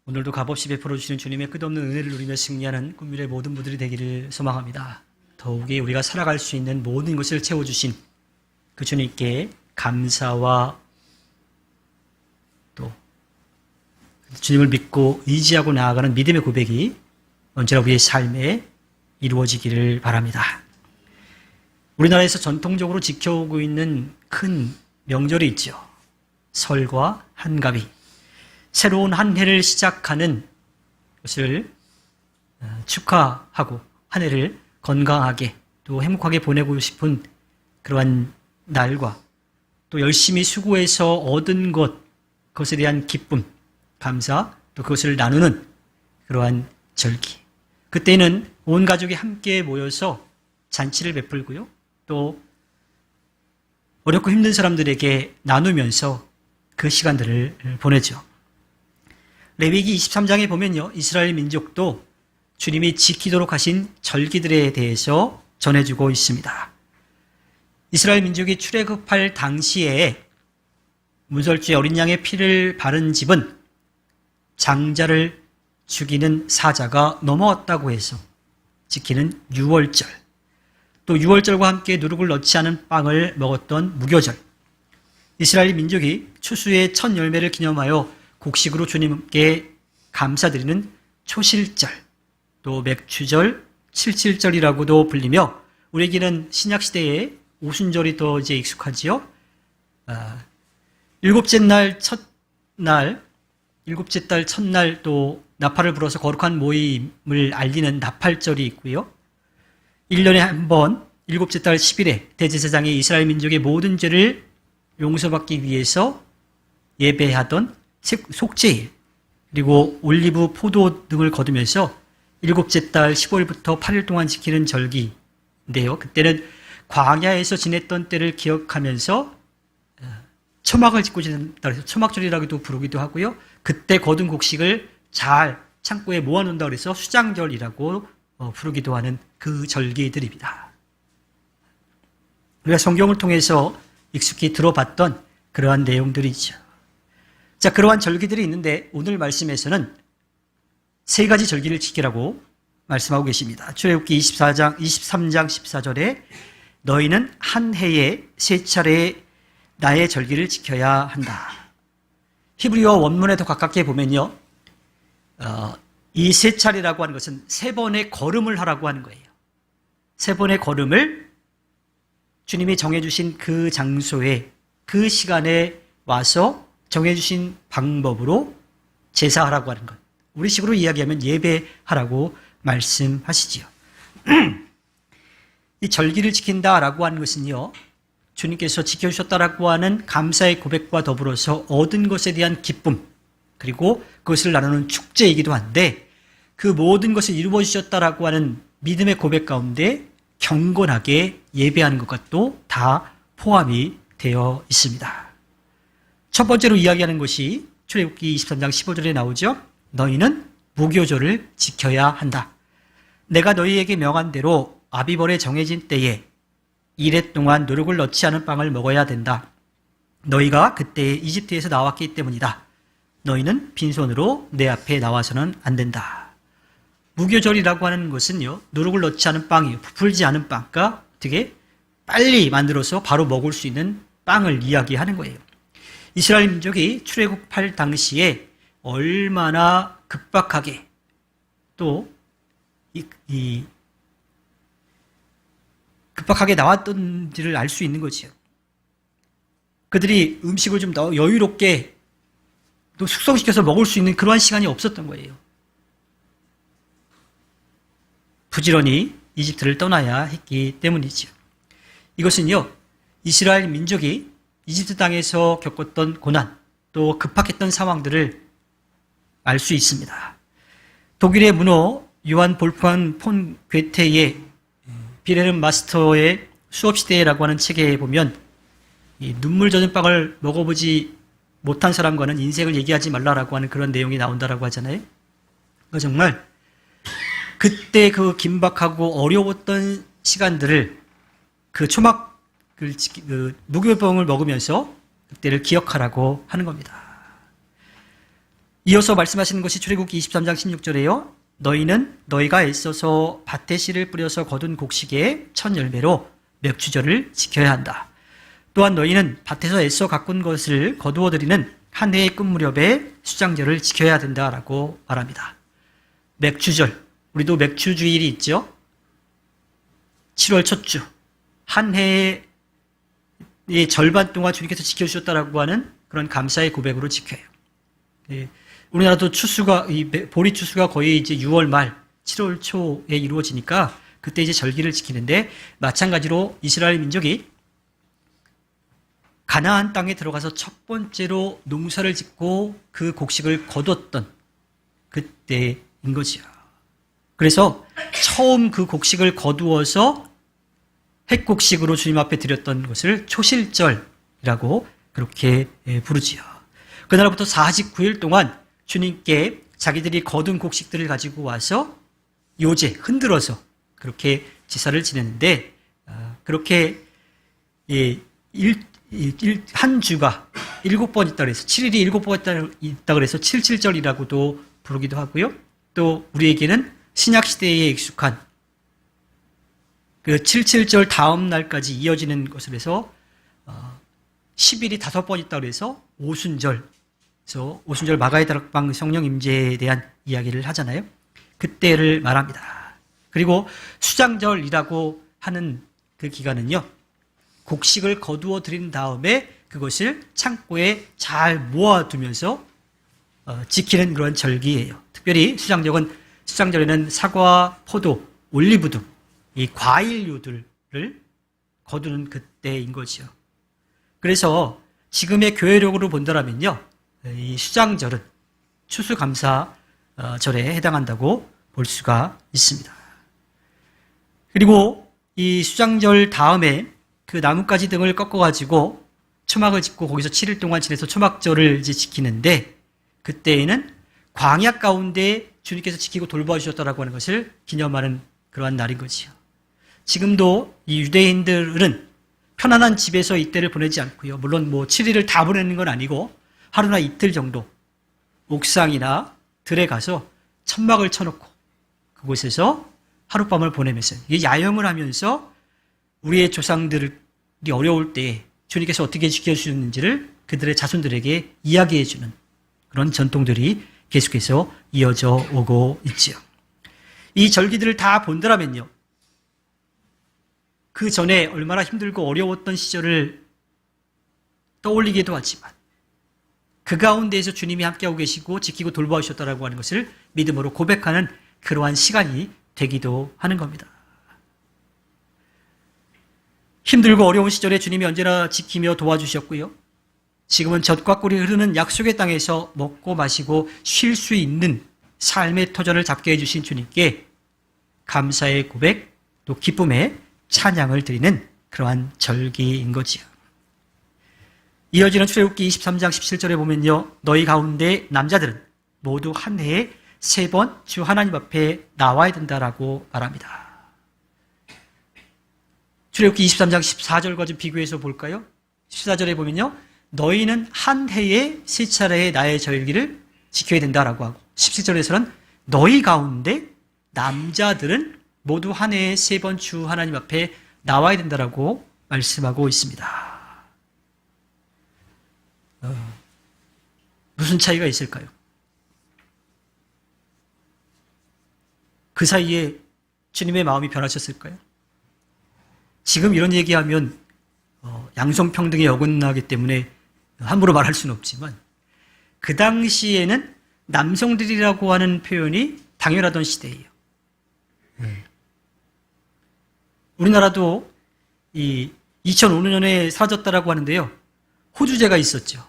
오늘도 값없이 베풀어 주시는 주님의 끝없는 은혜를 누리며 승리하는 꿈밀의 모든 분들이 되기를 소망합니다. 더욱이 우리가 살아갈 수 있는 모든 것을 채워주신 그 주님께 감사와 또 주님을 믿고 의지하고 나아가는 믿음의 고백이 언제나 우리의 삶에 이루어지기를 바랍니다. 우리나라에서 전통적으로 지켜오고 있는 큰 명절이 있죠. 설과 한가위. 새로운 한 해를 시작하는 것을 축하하고 한 해를 건강하게 또 행복하게 보내고 싶은 그러한 날과 또 열심히 수고해서 얻은 그것에 대한 기쁨, 감사, 또 그것을 나누는 그러한 절기. 그때는 온 가족이 함께 모여서 잔치를 베풀고요. 또 어렵고 힘든 사람들에게 나누면서 그 시간들을 보내죠. 레위기 23장에 보면요. 이스라엘 민족도 주님이 지키도록 하신 절기들에 대해서 전해주고 있습니다. 이스라엘 민족이 출애굽할 당시에 문설주에 어린 양의 피를 바른 집은 장자를 죽이는 사자가 넘어왔다고 해서 지키는 유월절, 또 유월절과 함께 누룩을 넣지 않은 빵을 먹었던 무교절, 이스라엘 민족이 추수의 첫 열매를 기념하여 곡식으로 주님께 감사드리는 초실절, 또 맥추절, 칠칠절이라고도 불리며 우리에게는 신약시대의 오순절이 더 이제 익숙하지요. 일곱째 달 첫날 또 나팔을 불어서 거룩한 모임을 알리는 나팔절이 있고요. 1년에 한 번 일곱째 달 10일에 대제사장이 이스라엘 민족의 모든 죄를 용서받기 위해서 예배하던 속죄일, 그리고 올리브, 포도 등을 거두면서 일곱째 달 15일부터 8일 동안 지키는 절기인데요. 그때는 광야에서 지냈던 때를 기억하면서 초막을 짓고 지낸다 그래서 초막절이라고도 부르기도 하고요. 그때 거둔 곡식을 잘 창고에 모아놓는다 그래서 수장절이라고 부르기도 하는 그 절기들입니다. 우리가 성경을 통해서 익숙히 들어봤던 그러한 내용들이죠. 자, 그러한 절기들이 있는데 오늘 말씀에서는 세 가지 절기를 지키라고 말씀하고 계십니다. 출애굽기 23장 14절에 너희는 한 해에 세 차례 나의 절기를 지켜야 한다. 히브리어 원문에 더 가깝게 보면요. 이 세 차례라고 하는 것은 세 번의 걸음을 하라고 하는 거예요. 세 번의 걸음을 주님이 정해주신 그 장소에 그 시간에 와서 정해주신 방법으로 제사하라고 하는 것. 우리식으로 이야기하면 예배하라고 말씀하시지요. 이 절기를 지킨다라고 하는 것은요. 주님께서 지켜주셨다라고 하는 감사의 고백과 더불어서 얻은 것에 대한 기쁨, 그리고 그것을 나누는 축제이기도 한데 그 모든 것을 이루어 주셨다라고 하는 믿음의 고백 가운데 경건하게 예배하는 것과 또 다 포함이 되어 있습니다. 첫 번째로 이야기하는 것이 출애굽기 23장 15절에 나오죠. 너희는 무교절을 지켜야 한다. 내가 너희에게 명한 대로 아비벌에 정해진 때에 이래 동안 누룩을 넣지 않은 빵을 먹어야 된다. 너희가 그때 이집트에서 나왔기 때문이다. 너희는 빈손으로 내 앞에 나와서는 안 된다. 무교절이라고 하는 것은요, 누룩을 넣지 않은 빵이요, 부풀지 않은 빵, 그러니까 되게 빨리 만들어서 바로 먹을 수 있는 빵을 이야기하는 거예요. 이스라엘 민족이 출애굽할 당시에 얼마나 급박하게 또 급박하게 나왔던지를 알 수 있는 거지요. 그들이 음식을 좀 더 여유롭게 또 숙성시켜서 먹을 수 있는 그러한 시간이 없었던 거예요. 부지런히 이집트를 떠나야 했기 때문이죠. 이것은요, 이스라엘 민족이 이집트 땅에서 겪었던 고난, 또 급박했던 상황들을 알 수 있습니다. 독일의 문호 요한 볼프강 폰 괴테의 비레름 마스터의 수업시대라고 하는 책에 보면 이 눈물 젖은 빵을 먹어보지 못한 사람과는 인생을 얘기하지 말라라고 하는 그런 내용이 나온다라고 하잖아요. 그러니까 정말 그때 그 긴박하고 어려웠던 시간들을 그 무교병을 먹으면서 그때를 기억하라고 하는 겁니다. 이어서 말씀하시는 것이 출애굽기 23장 16절에요. 너희는 너희가 애써서 밭에 씨를 뿌려서 거둔 곡식의 첫 열매로 맥주절을 지켜야 한다. 또한 너희는 밭에서 애써 가꾼 것을 거두어 드리는 한 해의 끝 무렵에 수장절을 지켜야 된다라고 말합니다. 맥주절, 우리도 맥주주일이 있죠. 7월 첫 주, 한 해의 절반 동안 주님께서 지켜주셨다라고 하는 그런 감사의 고백으로 지켜요. 우리나라도 추수가, 보리 추수가 거의 이제 6월 말, 7월 초에 이루어지니까 그때 이제 절기를 지키는데, 마찬가지로 이스라엘 민족이 가나안 땅에 들어가서 첫 번째로 농사를 짓고 그 곡식을 거뒀던 그때인 거지요. 그래서 처음 그 곡식을 거두어서 핵곡식으로 주님 앞에 드렸던 것을 초실절이라고 그렇게 부르지요. 그날부터 49일 동안 주님께 자기들이 거둔 곡식들을 가지고 와서 요제, 흔들어서 그렇게 제사를 지냈는데, 그렇게 한 주가 7번 있다 그래서 7일이 7번 있다 그래서 77절이라고도 부르기도 하고요. 또 우리에게는 신약 시대에 익숙한 그 77절 다음 날까지 이어지는 것을 해서 10일이 5번 있다 그래서 오순절, 그래서 오순절 마가의 다락방 성령 임재에 대한 이야기를 하잖아요. 그때를 말합니다. 그리고 수장절이라고 하는 그 기간은요, 곡식을 거두어 드린 다음에 그것을 창고에 잘 모아두면서 지키는 그런 절기예요. 특별히 수장절에는 사과, 포도, 올리브 등 이 과일류들을 거두는 그때인 거죠. 그래서 지금의 교회력으로 본다면요, 이 수장절은 추수감사절에 해당한다고 볼 수가 있습니다. 그리고 이 수장절 다음에 그 나뭇가지 등을 꺾어가지고 초막을 짓고 거기서 7일 동안 지내서 초막절을 이제 지키는데, 그때에는 광야 가운데 주님께서 지키고 돌봐주셨다라고 하는 것을 기념하는 그러한 날인 거지요. 지금도 이 유대인들은 편안한 집에서 이때를 보내지 않고요. 물론 7일을 다 보내는 건 아니고 하루나 이틀 정도 옥상이나 들에 가서 천막을 쳐놓고 그곳에서 하룻밤을 보내면서 이게 야영을 하면서 우리의 조상들이 어려울 때 주님께서 어떻게 지켜주셨는지를 그들의 자손들에게 이야기해주는 그런 전통들이 계속해서 이어져 오고 있지요. 이 절기들을 다 본다면요, 그 전에 얼마나 힘들고 어려웠던 시절을 떠올리기도 하지만 그 가운데에서 주님이 함께하고 계시고 지키고 돌봐주셨다라고 하는 것을 믿음으로 고백하는 그러한 시간이 되기도 하는 겁니다. 힘들고 어려운 시절에 주님이 언제나 지키며 도와주셨고요. 지금은 젖과 꿀이 흐르는 약속의 땅에서 먹고 마시고 쉴 수 있는 삶의 터전을 잡게 해주신 주님께 감사의 고백, 또 기쁨의 찬양을 드리는 그러한 절기인 거지요. 이어지는 출애굽기 23장 17절에 보면요, 너희 가운데 남자들은 모두 한 해에 3번 주 하나님 앞에 나와야 된다라고 말합니다. 출애굽기 23장 14절과 좀 비교해서 볼까요? 14절에 보면요, 너희는 한 해에 3차례의 나의 절기를 지켜야 된다라고 하고, 17절에서는 너희 가운데 남자들은 모두 한 해에 3번 주 하나님 앞에 나와야 된다라고 말씀하고 있습니다. 무슨 차이가 있을까요? 그 사이에 주님의 마음이 변하셨을까요? 지금 이런 얘기하면 양성평등에 어긋나기 때문에 함부로 말할 수는 없지만, 그 당시에는 남성들이라고 하는 표현이 당연하던 시대예요. 우리나라도 이 2005년에 사라졌다라고 하는데요, 호주제가 있었죠.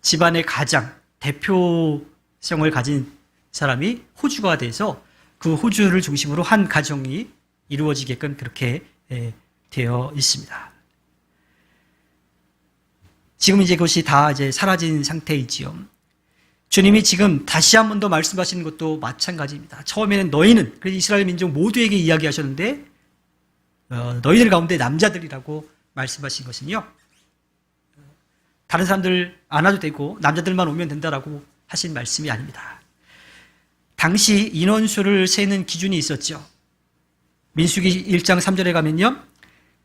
집안의 가장 대표성을 가진 사람이 호주가 돼서 그 호주를 중심으로 한 가정이 이루어지게끔 그렇게 되어 있습니다. 지금 이제 그것이 다 이제 사라진 상태이지요. 주님이 지금 다시 한 번 더 말씀하시는 것도 마찬가지입니다. 처음에는 너희는, 그래서 이스라엘 민족 모두에게 이야기하셨는데, 너희들 가운데 남자들이라고 말씀하신 것은요, 다른 사람들 안 와도 되고 남자들만 오면 된다라고 하신 말씀이 아닙니다. 당시 인원수를 세는 기준이 있었죠. 민수기 1장 3절에 가면요.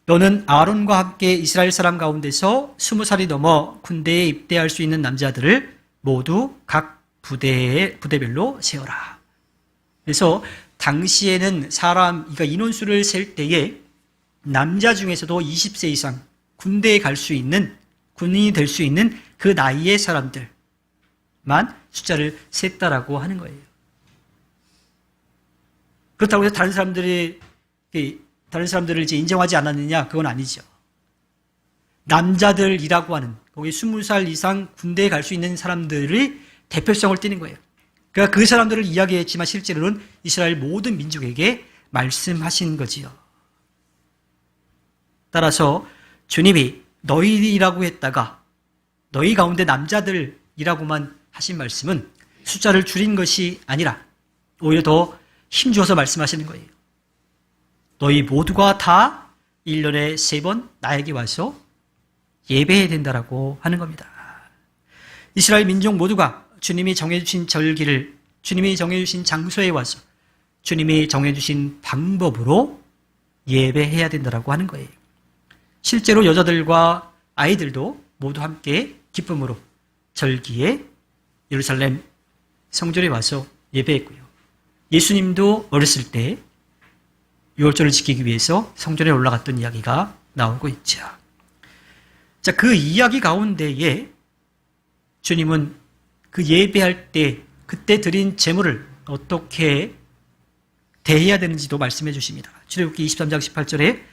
너는 아론과 함께 이스라엘 사람 가운데서 20살이 넘어 군대에 입대할 수 있는 남자들을 모두 각 부대별로 세워라. 그래서 당시에는 그러니까 인원수를 셀 때에 남자 중에서도 20세 이상 군대에 갈 수 있는, 군인이 될 수 있는 그 나이의 사람들만 숫자를 셌다라고 하는 거예요. 그렇다고 해서 다른 사람들을 이제 인정하지 않았느냐? 그건 아니죠. 남자들이라고 하는, 거기 20살 이상 군대에 갈 수 있는 사람들의 대표성을 띠는 거예요. 그러니까 그 사람들을 이야기했지만 실제로는 이스라엘 모든 민족에게 말씀하신 거지요. 따라서 주님이 너희라고 했다가 너희 가운데 남자들이라고만 하신 말씀은 숫자를 줄인 것이 아니라 오히려 더 힘주어서 말씀하시는 거예요. 너희 모두가 다 1년에 3번 나에게 와서 예배해야 된다라고 하는 겁니다. 이스라엘 민족 모두가 주님이 정해주신 절기를, 주님이 정해주신 장소에 와서 주님이 정해주신 방법으로 예배해야 된다라고 하는 거예요. 실제로 여자들과 아이들도 모두 함께 기쁨으로 절기에 예루살렘 성전에 와서 예배했고요. 예수님도 어렸을 때 유월절을 지키기 위해서 성전에 올라갔던 이야기가 나오고 있죠. 자, 그 이야기 가운데에 주님은 그 예배할 때 그때 드린 제물을 어떻게 대해야 되는지도 말씀해 주십니다. 출애굽기 23장 18절에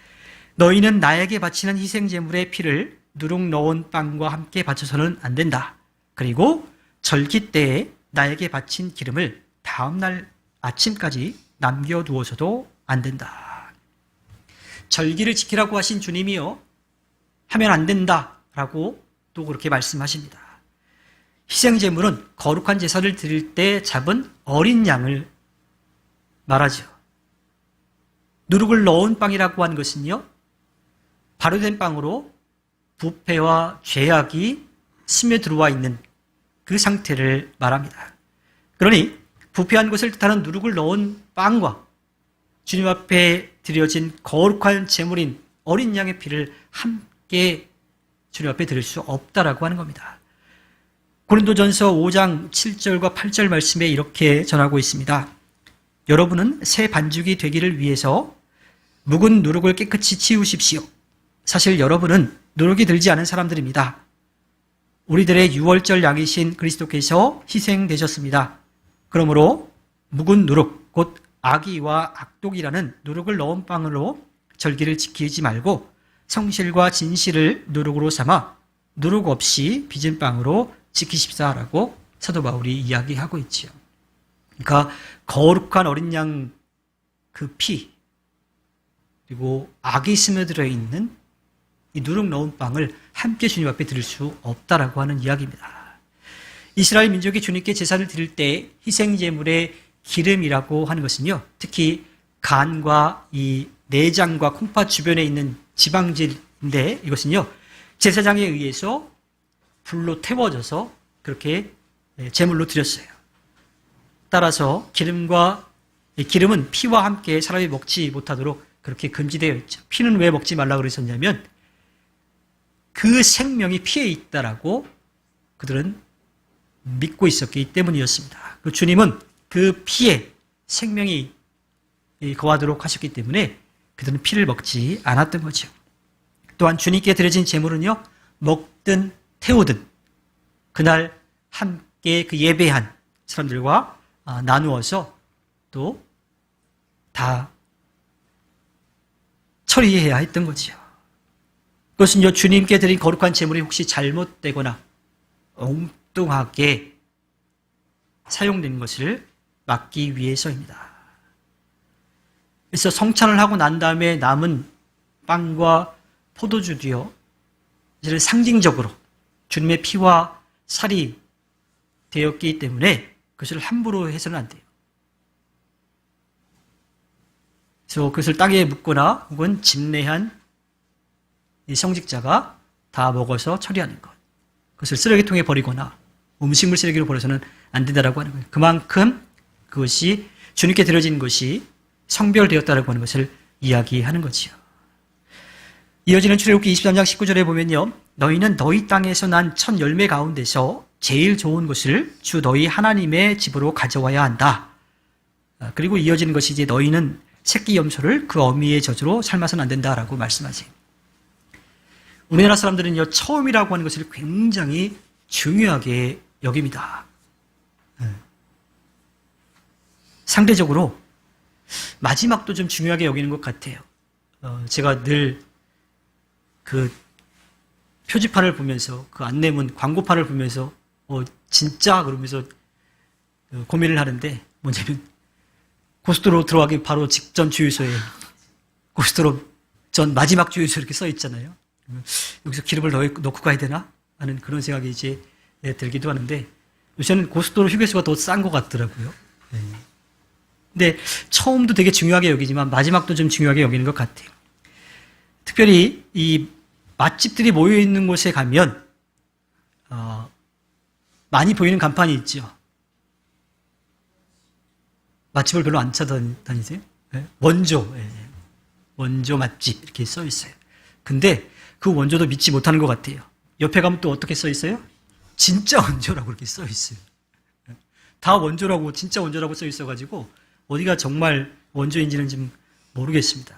너희는 나에게 바치는 희생 제물의 피를 누룩 넣은 빵과 함께 바쳐서는 안 된다. 그리고 절기 때에 나에게 바친 기름을 다음날 아침까지 남겨두어서도 안 된다. 절기를 지키라고 하신 주님이요, 하면 안 된다라고 또 그렇게 말씀하십니다. 희생제물은 거룩한 제사를 드릴 때 잡은 어린 양을 말하죠. 누룩을 넣은 빵이라고 한 것은요, 발효된 빵으로 부패와 죄악이 스며들어와 있는 그 상태를 말합니다. 그러니 부패한 것을 뜻하는 누룩을 넣은 빵과 주님 앞에 드려진 거룩한 제물인 어린 양의 피를 함께 주님 앞에 드릴 수 없다라고 하는 겁니다. 고린도전서 5장 7절과 8절 말씀에 이렇게 전하고 있습니다. 여러분은 새 반죽이 되기를 위해서 묵은 누룩을 깨끗이 치우십시오. 사실 여러분은 누룩이 들지 않은 사람들입니다. 우리들의 유월절 양이신 그리스도께서 희생되셨습니다. 그러므로 묵은 누룩, 곧 악의와 악독이라는 누룩을 넣은 빵으로 절기를 지키지 말고 성실과 진실을 누룩으로 삼아 누룩 없이 빚은 빵으로 지키십사라고 사도 바울이 이야기하고 있지요. 그러니까 거룩한 어린 양 그 피, 그리고 악이 스며들어 있는 이 누룩 넣은 빵을 함께 주님 앞에 드릴 수 없다라고 하는 이야기입니다. 이스라엘 민족이 주님께 제사를 드릴 때 희생제물의 기름이라고 하는 것은요, 특히 간과 이 내장과 콩팥 주변에 있는 지방질인데 이것은요, 제사장에 의해서 불로 태워져서 그렇게 제물로 드렸어요. 따라서 기름은 피와 함께 사람이 먹지 못하도록 그렇게 금지되어 있죠. 피는 왜 먹지 말라고 그랬었냐면 그 생명이 피에 있다라고 그들은 믿고 있었기 때문이었습니다. 그 주님은 그 피에 생명이 거하도록 하셨기 때문에 그들은 피를 먹지 않았던 거죠. 또한 주님께 드려진 제물은요, 먹든 태우든 그날 함께 그 예배한 사람들과 나누어서 또 다 처리해야 했던 거죠. 그것은요, 주님께 드린 거룩한 제물이 혹시 잘못되거나 엉뚱하게 사용된 것을 막기 위해서입니다. 그래서 성찬을 하고 난 다음에 남은 빵과 포도주도요, 이제는 상징적으로 주님의 피와 살이 되었기 때문에 그것을 함부로 해서는 안 돼요. 그래서 그것을 땅에 묻거나 혹은 집례한 이 성직자가 다 먹어서 처리하는 것. 그것을 쓰레기통에 버리거나 음식물 쓰레기로 버려서는 안 된다라고 하는 거예요. 그만큼 그것이 주님께 드려진 것이 성별되었다라고 하는 것을 이야기하는 거지요. 이어지는 출애굽기 23장 19절에 보면요. 너희는 너희 땅에서 난 첫 열매 가운데서 제일 좋은 것을 주 너희 하나님의 집으로 가져와야 한다. 그리고 이어지는 것이 이제 너희는 새끼 염소를 그 어미의 젖으로 삶아서는 안 된다라고 말씀하세요. 우리나라 사람들은요, 처음이라고 하는 것을 굉장히 중요하게 여깁니다. 상대적으로 마지막도 좀 중요하게 여기는 것 같아요. 제가 늘 그 표지판을 보면서 그 안내문 광고판을 보면서 진짜 그러면서 고민을 하는데 뭐냐면 고속도로 들어가기 바로 직전 주유소에 고속도로 전 마지막 주유소 이렇게 써 있잖아요. 여기서 기름을 넣고 가야 되나 하는 그런 생각이 이제 들기도 하는데 요새는 고속도로 휴게소가 더 싼 것 같더라고요. 근데 처음도 되게 중요하게 여기지만 마지막도 좀 중요하게 여기는 것 같아요. 특별히 이 맛집들이 모여 있는 곳에 가면 많이 보이는 간판이 있죠. 맛집을 별로 안 찾아다니세요? 원조, 원조 맛집 이렇게 써 있어요. 근데 그 원조도 믿지 못하는 것 같아요. 옆에 가면 또 어떻게 써 있어요? 진짜 원조라고 이렇게 써 있어요. 다 원조라고, 진짜 원조라고 써 있어가지고 어디가 정말 원조인지는 좀 모르겠습니다.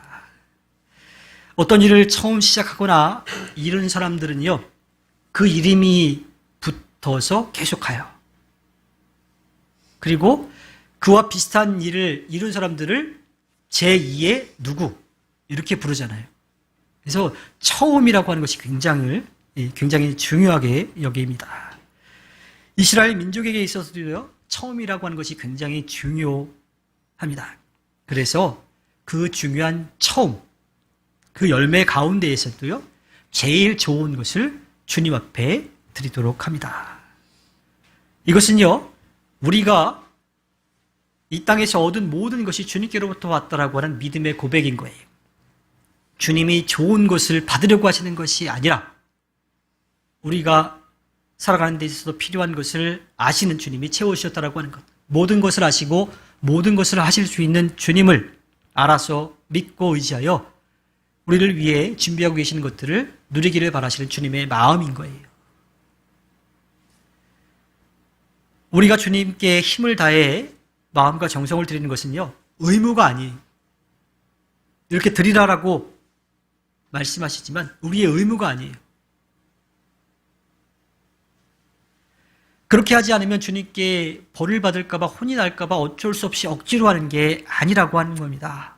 어떤 일을 처음 시작하거나 이룬 사람들은요, 그 이름이 붙어서 계속 가요. 그리고 그와 비슷한 일을 이룬 사람들을 제2의 누구 이렇게 부르잖아요. 그래서 처음이라고 하는 것이 굉장히 중요하게 여깁니다. 이스라엘 민족에게 있어서도요, 처음이라고 하는 것이 굉장히 중요합니다. 그래서 그 중요한 처음, 그 열매 가운데에서도요, 제일 좋은 것을 주님 앞에 드리도록 합니다. 이것은요, 우리가 이 땅에서 얻은 모든 것이 주님께로부터 왔다라고 하는 믿음의 고백인 거예요. 주님이 좋은 것을 받으려고 하시는 것이 아니라 우리가 살아가는 데 있어서 필요한 것을 아시는 주님이 채워주셨다라고 하는 것. 모든 것을 아시고 모든 것을 하실 수 있는 주님을 알아서 믿고 의지하여 우리를 위해 준비하고 계시는 것들을 누리기를 바라시는 주님의 마음인 거예요. 우리가 주님께 힘을 다해 마음과 정성을 드리는 것은요, 의무가 아니에요. 이렇게 드리라라고 말씀하시지만 우리의 의무가 아니에요. 그렇게 하지 않으면 주님께 벌을 받을까봐, 혼이 날까봐 어쩔 수 없이 억지로 하는 게 아니라고 하는 겁니다.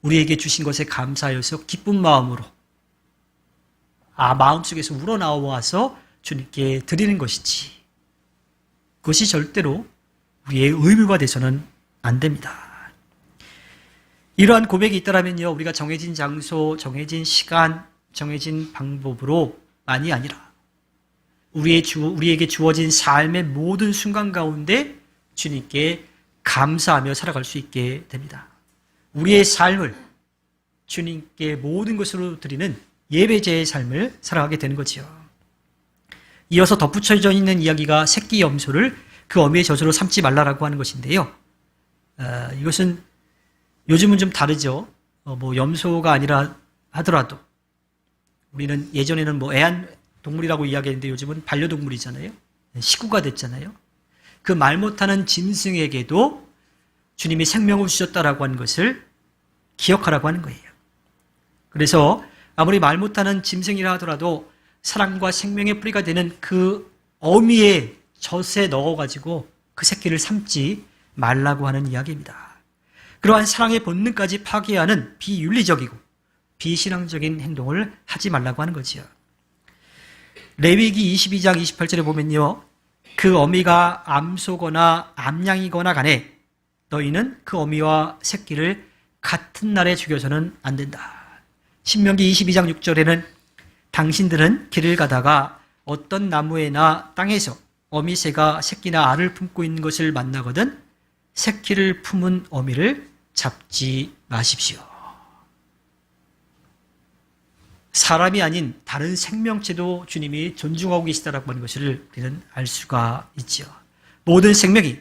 우리에게 주신 것에 감사하여서 기쁜 마음으로, 마음속에서 우러나와서 주님께 드리는 것이지, 그것이 절대로 우리의 의무가 돼서는 안 됩니다. 이러한 고백이 있다면요, 우리가 정해진 장소, 정해진 시간, 정해진 방법으로만이 아니라 우리에게 주어진 삶의 모든 순간 가운데 주님께 감사하며 살아갈 수 있게 됩니다. 우리의 삶을 주님께 모든 것으로 드리는 예배자의 삶을 살아가게 되는 거지요. 이어서 덧붙여져 있는 이야기가 새끼 염소를 그 어미의 젖으로 삼지 말라라고 하는 것인데요. 이것은 요즘은 좀 다르죠. 염소가 아니라 하더라도 우리는 예전에는 애완동물이라고 이야기했는데 요즘은 반려동물이잖아요. 식구가 됐잖아요. 그 말 못하는 짐승에게도 주님이 생명을 주셨다라고 하는 것을 기억하라고 하는 거예요. 그래서 아무리 말 못하는 짐승이라 하더라도 사랑과 생명의 뿌리가 되는 그 어미의 젖에 넣어가지고 그 새끼를 삶지 말라고 하는 이야기입니다. 그러한 사랑의 본능까지 파괴하는 비윤리적이고 비신앙적인 행동을 하지 말라고 하는 거지요. 레위기 22장 28절에 보면요, 그 어미가 암소거나 암양이거나 간에 너희는 그 어미와 새끼를 같은 날에 죽여서는 안 된다. 신명기 22장 6절에는 당신들은 길을 가다가 어떤 나무에나 땅에서 어미새가 새끼나 알을 품고 있는 것을 만나거든 새끼를 품은 어미를 잡지 마십시오. 사람이 아닌 다른 생명체도 주님이 존중하고 계시다라고 하는 것을 우리는 알 수가 있지요. 모든 생명이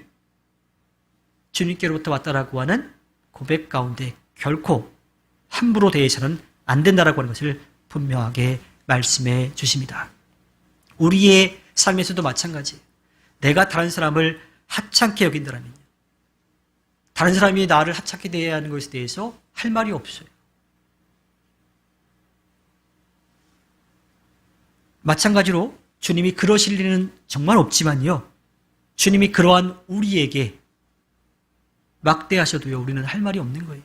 주님께로부터 왔다라고 하는 고백 가운데 결코 함부로 대해서는 안 된다라고 하는 것을 분명하게 말씀해 주십니다. 우리의 삶에서도 마찬가지예요. 내가 다른 사람을 하찮게 여긴다면, 다른 사람이 나를 하찮게 대해야 하는 것에 대해서 할 말이 없어요. 마찬가지로 주님이 그러실 일은 정말 없지만요, 주님이 그러한 우리에게 막대하셔도요, 우리는 할 말이 없는 거예요.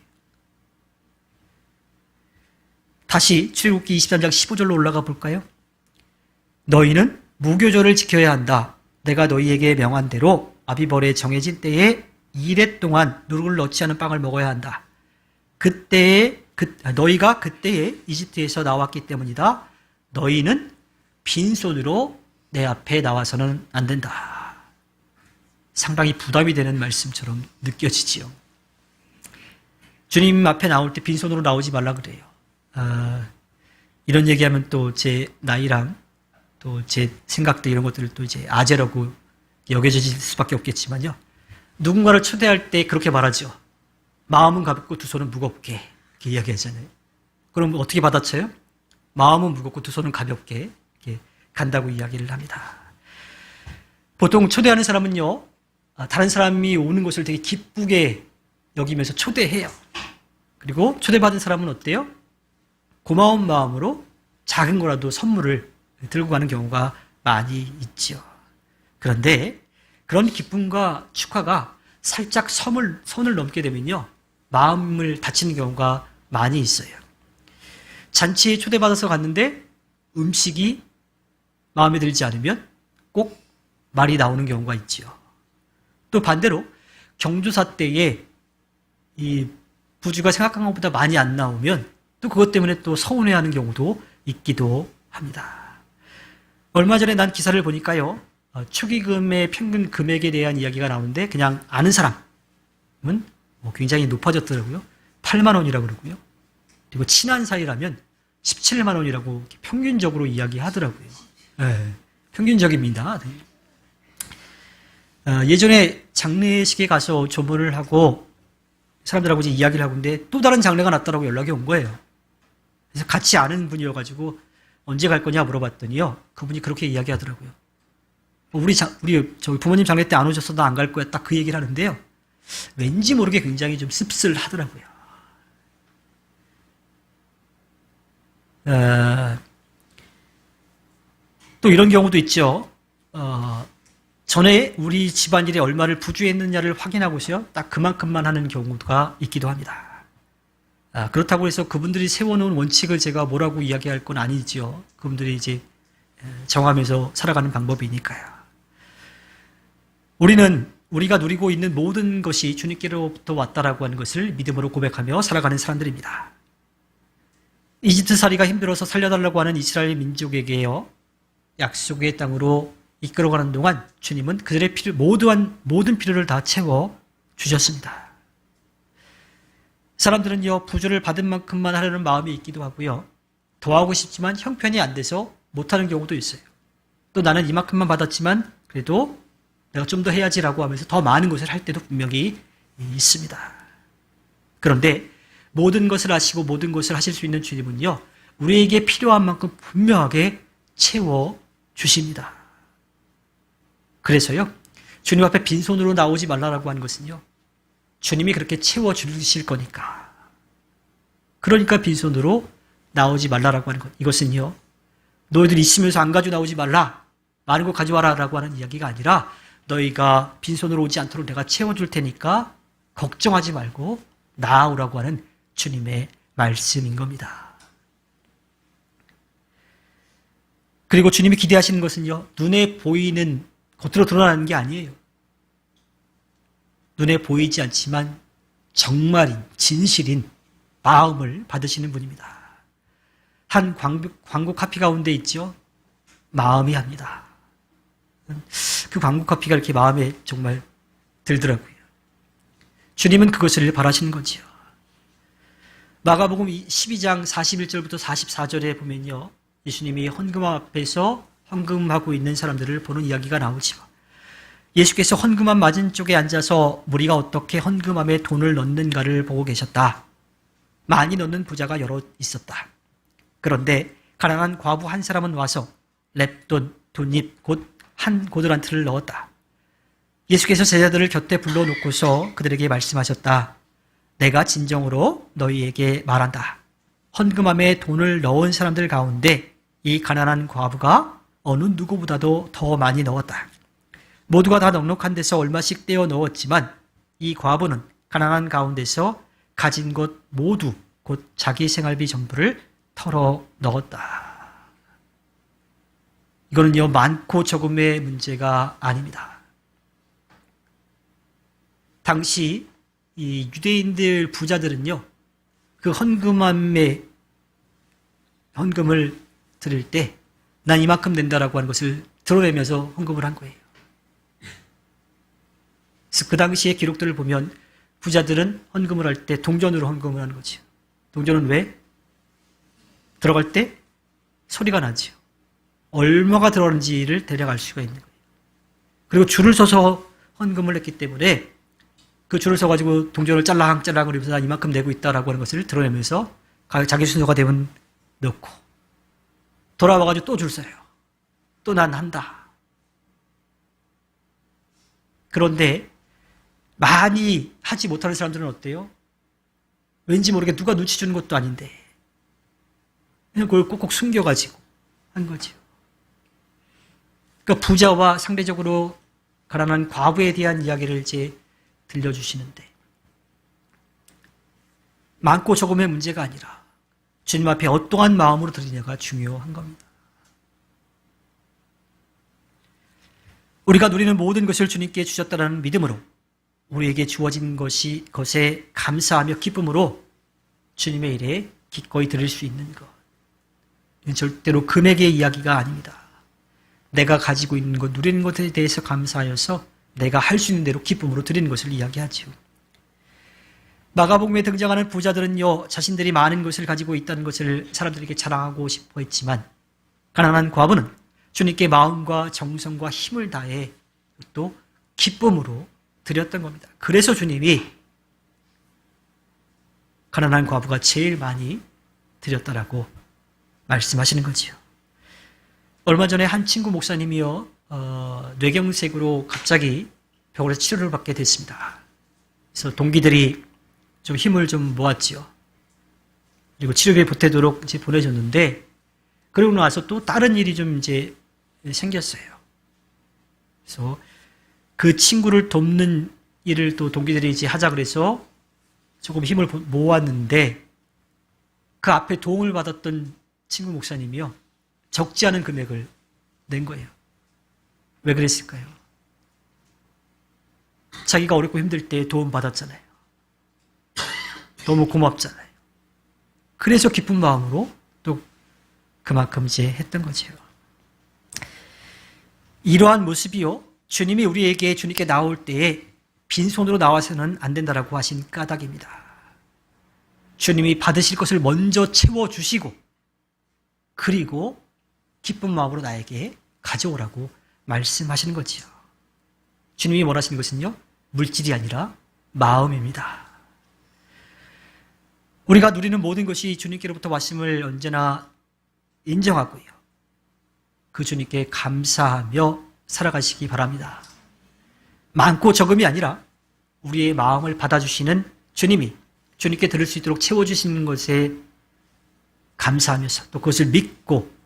다시 출애굽기 23장 15절로 올라가 볼까요? 너희는 무교절을 지켜야 한다. 내가 너희에게 명한 대로 아비벌에 정해진 때에 2일 동안 누룩을 넣지 않은 빵을 먹어야 한다. 너희가 그때에 이집트에서 나왔기 때문이다. 너희는 빈손으로 내 앞에 나와서는 안 된다. 상당히 부담이 되는 말씀처럼 느껴지지요. 주님 앞에 나올 때 빈손으로 나오지 말라 그래요. 이런 얘기하면 또 제 나이랑 또 제 생각들 이런 것들을 또 이제 아재라고 여겨질 수밖에 없겠지만요. 누군가를 초대할 때 그렇게 말하죠. 마음은 가볍고 두 손은 무겁게 이렇게 이야기하잖아요. 그럼 어떻게 받아쳐요? 마음은 무겁고 두 손은 가볍게 이렇게 간다고 이야기를 합니다. 보통 초대하는 사람은요, 다른 사람이 오는 것을 되게 기쁘게 여기면서 초대해요. 그리고 초대받은 사람은 어때요? 고마운 마음으로 작은 거라도 선물을 들고 가는 경우가 많이 있죠. 그런데 그런 기쁨과 축하가 살짝 선을 넘게 되면요, 마음을 다치는 경우가 많이 있어요. 잔치에 초대받아서 갔는데 음식이 마음에 들지 않으면 꼭 말이 나오는 경우가 있지요. 또 반대로 경조사 때에 이 부주가 생각한 것보다 많이 안 나오면 또 그것 때문에 또 서운해하는 경우도 있기도 합니다. 얼마 전에 난 기사를 보니까요, 축의금의 평균 금액에 대한 이야기가 나오는데 그냥 아는 사람은 굉장히 높아졌더라고요. 8만 원이라고 그러고요. 그리고 친한 사이라면 17만 원이라고 평균적으로 이야기하더라고요. 네, 평균적입니다. 예전에 장례식에 가서 조문을 하고 사람들하고 이제 이야기를 하고 있는데 또 다른 장례가 났다라고 연락이 온 거예요. 그래서 같이 아는 분이어가지고 언제 갈 거냐 물어봤더니요, 그분이 그렇게 이야기하더라고요. 우리 저희 부모님 장례 때 안 오셔서 나 안 갈 거야, 딱 그 얘기를 하는데요, 왠지 모르게 굉장히 좀 씁쓸하더라고요. 또 이런 경우도 있죠. 전에 우리 집안일에 얼마를 부주했느냐를 확인하고서요, 딱 그만큼만 하는 경우가 있기도 합니다. 그렇다고 해서 그분들이 세워놓은 원칙을 제가 뭐라고 이야기할 건 아니지요. 그분들이 이제 정하면서 살아가는 방법이니까요. 우리가 누리고 있는 모든 것이 주님께로부터 왔다라고 하는 것을 믿음으로 고백하며 살아가는 사람들입니다. 이집트살이가 힘들어서 살려달라고 하는 이스라엘 민족에게요, 약속의 땅으로 이끌어가는 동안 주님은 그들의 모든 필요를 다 채워 주셨습니다. 사람들은요, 부조를 받은 만큼만 하려는 마음이 있기도 하고요, 더 하고 싶지만 형편이 안 돼서 못하는 경우도 있어요. 또 나는 이만큼만 받았지만 그래도 내가 좀 더 해야지라고 하면서 더 많은 것을 할 때도 분명히 있습니다. 그런데 모든 것을 아시고 모든 것을 하실 수 있는 주님은요, 우리에게 필요한 만큼 분명하게 채워 주십니다. 그래서요, 주님 앞에 빈손으로 나오지 말라라고 하는 것은요, 주님이 그렇게 채워 주실 거니까. 그러니까 빈손으로 나오지 말라라고 하는 것. 이것은요, 너희들 있으면서 안 가지고 나오지 말라, 많은 거 가져와라라고 하는 이야기가 아니라, 너희가 빈손으로 오지 않도록 내가 채워줄 테니까 걱정하지 말고 나아오라고 하는 주님의 말씀인 겁니다. 그리고 주님이 기대하시는 것은요, 눈에 보이는, 겉으로 드러나는 게 아니에요. 눈에 보이지 않지만 정말인, 진실인 마음을 받으시는 분입니다. 한 광고 카피 가운데 있죠. 마음이 합니다. 그 광고 카피가 이렇게 마음에 정말 들더라고요. 주님은 그것을 바라시는 거지요. 마가복음 12장 41절부터 44절에 보면요, 예수님이 헌금 앞에서 헌금하고 있는 사람들을 보는 이야기가 나오지요. 예수께서 헌금함 맞은쪽에 앉아서 무리가 어떻게 헌금함에 돈을 넣는가를 보고 계셨다. 많이 넣는 부자가 여러 있었다. 그런데 가난한 과부 한 사람은 와서 렙돈, 뭇잎, 곧 한 고드란트를 넣었다. 예수께서 제자들을 곁에 불러놓고서 그들에게 말씀하셨다. 내가 진정으로 너희에게 말한다. 헌금함에 돈을 넣은 사람들 가운데 이 가난한 과부가 어느 누구보다도 더 많이 넣었다. 모두가 다 넉넉한 데서 얼마씩 떼어 넣었지만 이 과부는 가난한 가운데서 가진 것 모두 곧 자기 생활비 전부를 털어 넣었다. 이거는요, 많고 적음의 문제가 아닙니다. 당시 이 유대인들 부자들은요, 그 헌금함에 헌금을 드릴 때 난 이만큼 낸다라고 하는 것을 드러내면서 헌금을 한 거예요. 그래서 그 당시의 기록들을 보면 부자들은 헌금을 할 때 동전으로 헌금을 하는 거죠. 동전은 왜? 들어갈 때 소리가 나죠. 얼마가 들어가는지를 대략 알 수가 있는 거예요. 그리고 줄을 서서 헌금을 했기 때문에 그 줄을 서가지고 동전을 짤랑짤랑 그러면서 난 이만큼 내고 있다라고 하는 것을 드러내면서 자기 순서가 되면 넣고 돌아와가지고 또 줄 서요. 또 난 한다. 그런데 많이 하지 못하는 사람들은 어때요? 왠지 모르게 누가 눈치 주는 것도 아닌데 그냥 그걸 꼭꼭 숨겨가지고 한 거죠. 그러니까 부자와 상대적으로 가난한 과부에 대한 이야기를 이제 들려주시는데 많고 적음의 문제가 아니라 주님 앞에 어떠한 마음으로 드리냐가 중요한 겁니다. 우리가 누리는 모든 것을 주님께 주셨다는 믿음으로 우리에게 주어진 것에 감사하며 기쁨으로 주님의 일에 기꺼이 드릴 수 있는 것. 이건 절대로 금액의 이야기가 아닙니다. 내가 가지고 있는 것, 누리는 것에 대해서 감사하여서 내가 할 수 있는 대로 기쁨으로 드리는 것을 이야기하죠. 마가복음에 등장하는 부자들은요, 자신들이 많은 것을 가지고 있다는 것을 사람들에게 자랑하고 싶어 했지만 가난한 과부는 주님께 마음과 정성과 힘을 다해 또 기쁨으로 드렸던 겁니다. 그래서 주님이 가난한 과부가 제일 많이 드렸다라고 말씀하시는 거지요. 얼마 전에 한 친구 목사님이요, 뇌경색으로 갑자기 병원에서 치료를 받게 됐습니다. 그래서 동기들이 좀 힘을 좀 모았지요. 그리고 치료비에 보태도록 이제 보내줬는데, 그러고 나서 또 다른 일이 좀 이제 생겼어요. 그래서 그 친구를 돕는 일을 또 동기들이 이제 하자 그래서 조금 힘을 모았는데, 그 앞에 도움을 받았던 친구 목사님이요, 적지 않은 금액을 낸 거예요. 왜 그랬을까요? 자기가 어렵고 힘들 때 도움 받았잖아요. 너무 고맙잖아요. 그래서 기쁜 마음으로 또 그만큼 이제 했던 거죠. 이러한 모습이요, 주님이 우리에게 주님께 나올 때에 빈손으로 나와서는 안 된다라고 하신 까닭입니다. 주님이 받으실 것을 먼저 채워주시고 그리고 기쁜 마음으로 나에게 가져오라고 말씀하시는 거지요. 주님이 원하시는 것은요, 물질이 아니라 마음입니다. 우리가 누리는 모든 것이 주님께로부터 왔음을 언제나 인정하고요, 그 주님께 감사하며 살아가시기 바랍니다. 많고 적음이 아니라 우리의 마음을 받아주시는 주님이 주님께 들을 수 있도록 채워주시는 것에 감사하면서 또 그것을 믿고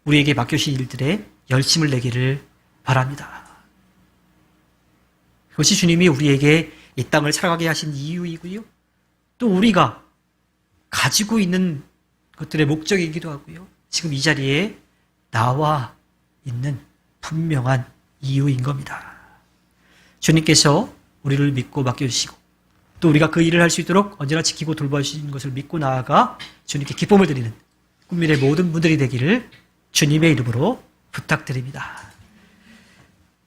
우리에게 맡겨주신 일들에 열심을 내기를 바랍니다. 그것이 주님이 우리에게 이 땅을 살아가게 하신 이유이고요, 또 우리가 가지고 있는 것들의 목적이기도 하고요, 지금 이 자리에 나와 있는 분명한 이유인 겁니다. 주님께서 우리를 믿고 맡겨주시고 또 우리가 그 일을 할 수 있도록 언제나 지키고 돌봐주시는 것을 믿고 나아가 주님께 기쁨을 드리는 국민의 모든 분들이 되기를 주님의 이름으로 부탁드립니다.